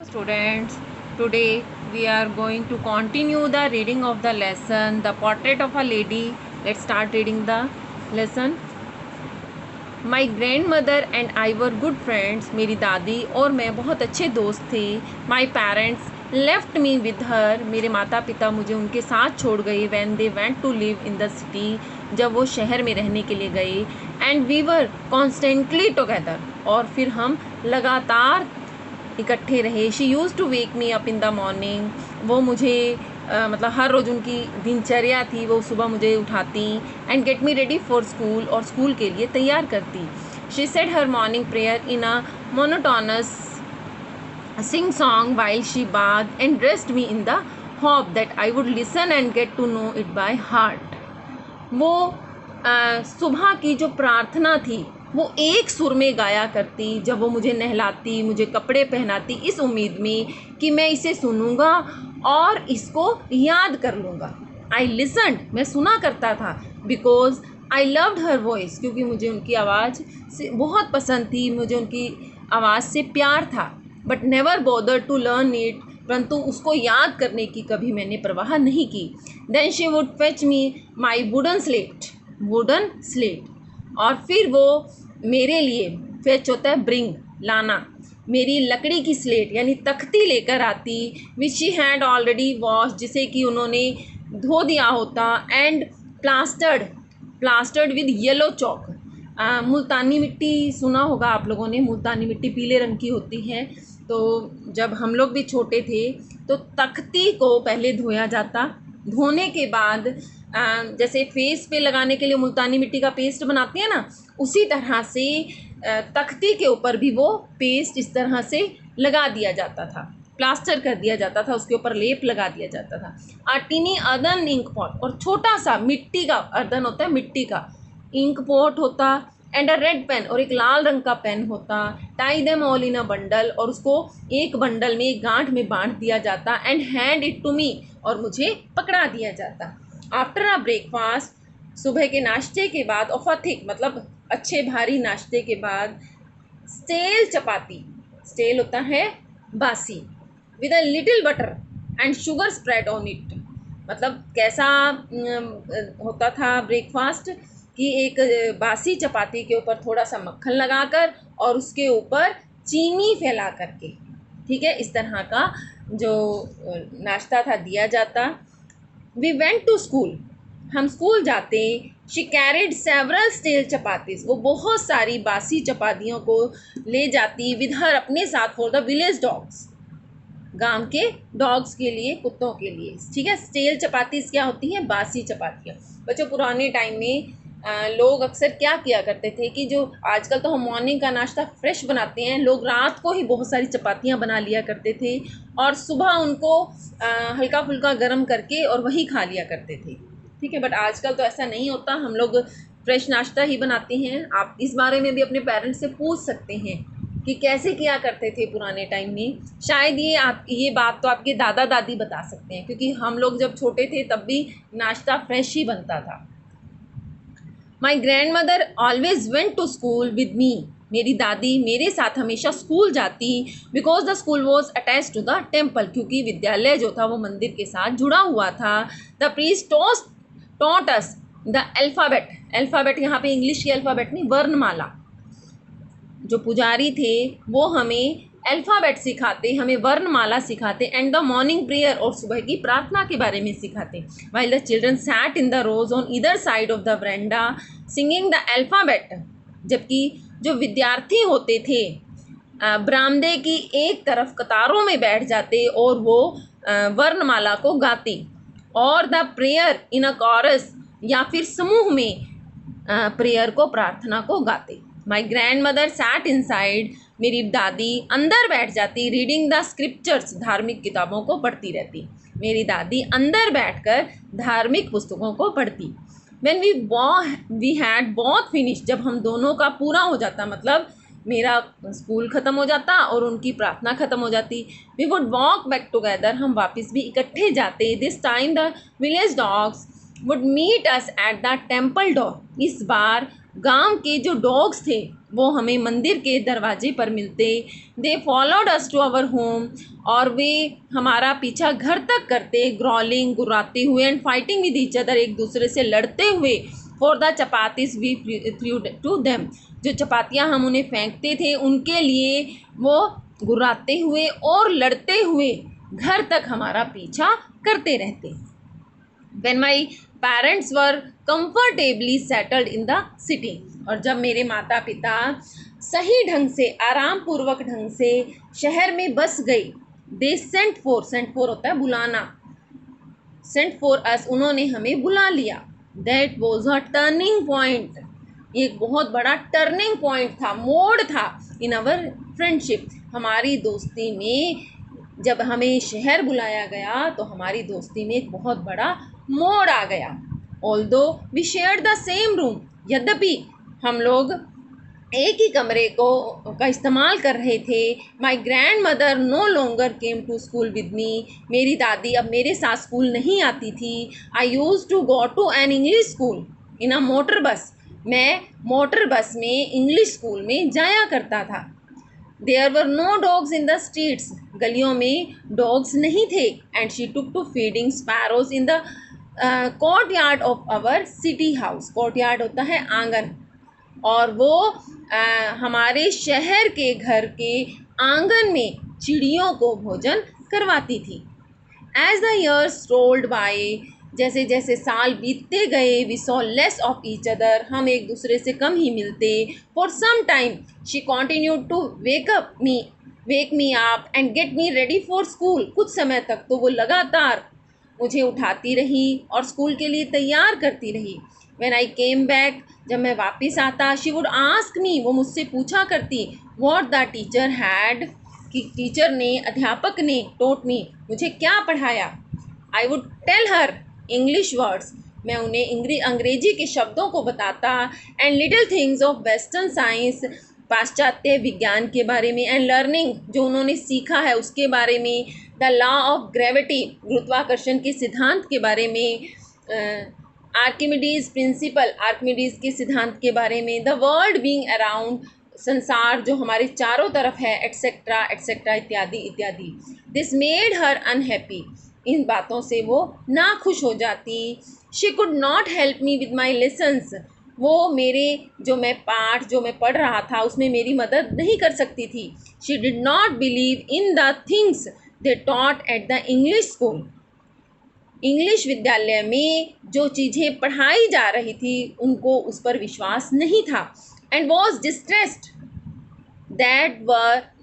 Students, today we are going to continue the reading of the lesson, The Portrait of a Lady. Let's start reading the lesson. My grandmother and I were good friends. मेरी दादी और मैं बहुत अच्छे दोस्त थे. My parents left me with her. मेरे माता पिता मुझे उनके साथ छोड़ गए. When they went to live in the city, जब वो शहर में रहने के लिए गए. And we were constantly together. और फिर हम लगातार इकट्ठे रहे. She used to wake me up in the morning. वो मुझे मतलब हर रोज़ उनकी दिनचर्या थी, वो सुबह मुझे उठाती. And get me ready for school, और स्कूल के लिए तैयार करती. She said her morning prayer in a monotonous sing song while she bath and dressed me in the hope that I would listen and get to know it by heart. वो सुबह की जो प्रार्थना थी वो एक सुर में गाया करती जब वो मुझे नहलाती, मुझे कपड़े पहनाती, इस उम्मीद में कि मैं इसे सुनूंगा और इसको याद कर लूँगा. आई लिसन्ड, मैं सुना करता था. Because I loved her voice, क्योंकि मुझे उनकी आवाज़ से बहुत पसंद थी, मुझे उनकी आवाज़ से प्यार था. But never bother to learn it, परंतु उसको याद करने की कभी मैंने परवाह नहीं की. Then she would fetch me my wooden slate. और फिर वो मेरे लिए, फेच होता है ब्रिंग, लाना, मेरी लकड़ी की स्लेट यानी तख्ती लेकर आती. Which she had already wash, जिसे कि उन्होंने धो दिया होता. एंड प्लास्टर्ड विद येलो चौक. मुल्तानी मिट्टी सुना होगा आप लोगों ने. मुल्तानी मिट्टी पीले रंग की होती है. तो जब हम लोग भी छोटे थे तो तख्ती को पहले धोया जाता. धोने के बाद जैसे फेस पे लगाने के लिए मुल्तानी मिट्टी का पेस्ट बनाते हैं ना, उसी तरह से तख्ती के ऊपर भी वो पेस्ट इस तरह से लगा दिया जाता था, प्लास्टर कर दिया जाता था, उसके ऊपर लेप लगा दिया जाता था. टिनी अर्दन इंक पॉट, और छोटा सा मिट्टी का, अर्दन होता है मिट्टी का, इंक पॉट होता. एंड अ रेड पेन, और एक लाल रंग का पेन होता. Tie them all in a bundle, और उसको एक बंडल में, एक गांठ में बांध दिया जाता. And hand it to me, और मुझे पकड़ा दिया जाता. आफ्टर अ ब्रेकफास्ट, सुबह के नाश्ते के बाद, ऑफ अ थिक मतलब अच्छे भारी नाश्ते के बाद, स्टेल चपाती, स्टेल होता है बासी, with a little butter and sugar spread on it. मतलब कैसा होता था ब्रेकफास्ट कि एक बासी चपाती के ऊपर थोड़ा सा मक्खन लगाकर और उसके ऊपर चीनी फैला करके, ठीक है, इस तरह का जो नाश्ता था दिया जाता. वी वेंट टू स्कूल, हम स्कूल जाते. She carried several stale chapatis, वो बहुत सारी बासी चपातियों को ले जाती विद हर, अपने साथ, फॉर द विलेज डॉग्स, गांव के डॉग्स के लिए, कुत्तों के लिए, ठीक है. स्टेल चपातीज क्या होती हैं? बासी चपातियाँ. बच्चों, पुराने टाइम में लोग अक्सर क्या किया करते थे कि जो आजकल तो हम मॉर्निंग का नाश्ता फ्रेश बनाते हैं, लोग रात को ही बहुत सारी चपातियाँ बना लिया करते थे और सुबह उनको हल्का फुल्का गर्म करके और वही खा लिया करते थे, ठीक है. बट आजकल तो ऐसा नहीं होता, हम लोग फ्रेश नाश्ता ही बनाते हैं. आप इस बारे में भी अपने पेरेंट्स से पूछ सकते हैं कि कैसे किया करते थे पुराने टाइम में. शायद ये बात तो आपके दादा दादी बता सकते हैं, क्योंकि हम लोग जब छोटे थे तब भी नाश्ता फ्रेश ही बनता था. My grandmother always went to school with me, मेरी दादी मेरे साथ हमेशा स्कूल जाती. Because the school was attach to the temple, क्योंकि विद्यालय जो था वो मंदिर के साथ जुड़ा हुआ था. The priest taught us the alphabet, alphabet यहाँ पे इंग्लिश की अल्फ़ाबेट नहीं, वर्णमाला. जो पुजारी थे वो हमें अल्फ़ाबेट सिखाते, हमें वर्णमाला सिखाते. एंड द मॉर्निंग प्रेयर, और सुबह की प्रार्थना के बारे में सिखाते. While the children sat in the rows on either side of the veranda singing the alphabet, जबकि जो विद्यार्थी होते थे बरामदे की एक तरफ कतारों में बैठ जाते और वो वर्णमाला को गाते. और the prayer in a chorus, या फिर समूह में प्रेयर को, प्रार्थना को गाते. My grandmother sat inside, मेरी दादी अंदर बैठ जाती. रीडिंग द स्क्रिप्चर्स, धार्मिक किताबों को पढ़ती रहती. मेरी दादी अंदर बैठकर धार्मिक पुस्तकों को पढ़ती. When we had both finish, जब हम दोनों का पूरा हो जाता, मतलब मेरा स्कूल ख़त्म हो जाता और उनकी प्रार्थना ख़त्म हो जाती, we would walk back together, हम वापस भी इकट्ठे जाते. This time the village dogs would meet us at the temple door, इस बार गांव के जो डॉग्स थे वो हमें मंदिर के दरवाजे पर मिलते। They followed us to our home, और वे हमारा पीछा घर तक करते, ग्रॉलिंग, गुर्राते हुए, and fighting with each other, एक दूसरे से लड़ते हुए, for the chapatis we threw to them, जो चपातियाँ हम उन्हें फेंकते थे उनके लिए वो गुर्राते हुए और लड़ते हुए घर तक हमारा पीछा करते रहते। When my parents were comfortably settled in the city, और जब मेरे माता पिता सही ढंग से, आराम पूर्वक ढंग से शहर में बस गए, they sent for होता है बुलाना, sent for us, उन्होंने हमें बुला लिया। That was a turning point, एक बहुत बड़ा टर्निंग पॉइंट था, मोड़ था इन अवर फ्रेंडशिप, हमारी दोस्ती में। जब हमें शहर बुलाया गया तो हमारी दोस्ती में एक बहुत बड़ा मोड़ आ गया। Although we shared the same room, यद्यपि हम लोग एक ही कमरे का इस्तेमाल कर रहे थे। My grandmother no longer came to school with me, मेरी दादी अब मेरे साथ स्कूल नहीं आती थी। I use to go to an English school in a motor bus, मैं मोटर बस में इंग्लिश स्कूल में जाया करता था। There were no dogs in the streets, गलियों में डॉग्स नहीं थे। And she took to feeding sparrows in the courtyard of our city house, courtyard होता है आंगन, और वो हमारे शहर के घर के आंगन में चिड़ियों को भोजन करवाती थी। As the years rolled by, जैसे जैसे साल बीतते गए, we saw less of each other, हम एक दूसरे से कम ही मिलते। For some time she continued to wake me up and get me ready for school, कुछ समय तक तो वो लगातार मुझे उठाती रही और स्कूल के लिए तैयार करती रही। व्हेन आई केम बैक, जब मैं वापस आता, शी वुड आस्क मी, वो मुझसे पूछा करती, व्हाट द टीचर हैड, कि टीचर ने, अध्यापक ने, टोट मी, मुझे क्या पढ़ाया। I would tell her English words, मैं उन्हें अंग्रेजी के शब्दों को बताता। And little things of western science, पाश्चात्य विज्ञान के बारे में। एंड लर्निंग, जो उन्होंने सीखा है उसके बारे में। द लॉ ऑफ ग्रेविटी, गुरुत्वाकर्षण के सिद्धांत के बारे में। आर्किमिडीज प्रिंसिपल, आर्किमिडीज के सिद्धांत के बारे में। द वर्ल्ड बीइंग अराउंड, संसार जो हमारे चारों तरफ है, एट्सेट्रा एट्सेट्रा, इत्यादि इत्यादि। दिस मेड हर अनहैप्पी, इन बातों से वो ना खुश हो जाती। She could not help me with my lessons, वो मेरे जो मैं पढ़ रहा था उसमें मेरी मदद नहीं कर सकती थी। She did not believe in the things they taught at the English school, English विद्यालय में जो चीज़ें पढ़ाई जा रही थी उनको उस पर विश्वास नहीं था। And was distressed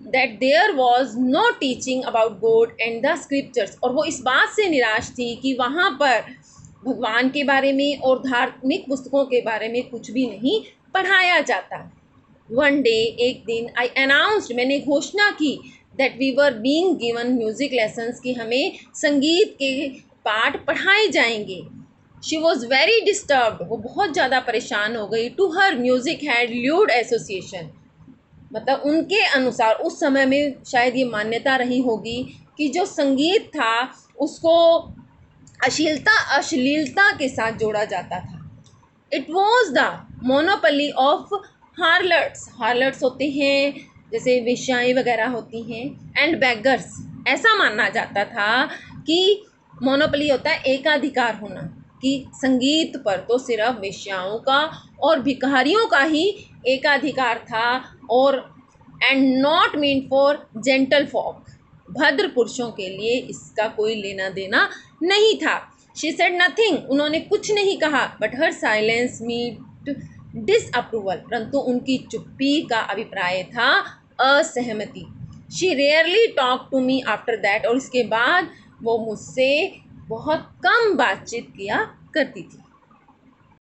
that there was no teaching about God and the scriptures, और वो इस बात से निराश थी कि वहाँ पर भगवान के बारे में और धार्मिक पुस्तकों के बारे में कुछ भी नहीं पढ़ाया जाता। वन डे, एक दिन, आई अनाउंस्ड, मैंने घोषणा की, that we were being given music lessons, कि हमें संगीत के पाठ पढ़ाए जाएंगे। शी वॉज वेरी डिस्टर्ब्ड, वो बहुत ज़्यादा परेशान हो गई। To her music had lewd association, मतलब उनके अनुसार उस समय में शायद ये मान्यता रही होगी कि जो संगीत था उसको अश्लीलता के साथ जोड़ा जाता था। It was the monopoly of harlots, harlots होते हैं जैसे वेश्याएं वगैरह होती हैं, एंड बेगर्स, ऐसा माना जाता था कि मोनोपली होता है एकाधिकार होना, कि संगीत पर तो सिर्फ वेश्याओं का और भिखारियों का ही एकाधिकार था, और and not mean for gentle folk, भद्र पुरुषों के लिए इसका कोई लेना देना नहीं था। शी सेड नथिंग, उन्होंने कुछ नहीं कहा। But her silence meant disapproval, परंतु उनकी चुप्पी का अभिप्राय था असहमति। She rarely talk to me after that, और इसके बाद वो मुझसे बहुत कम बातचीत किया करती थी।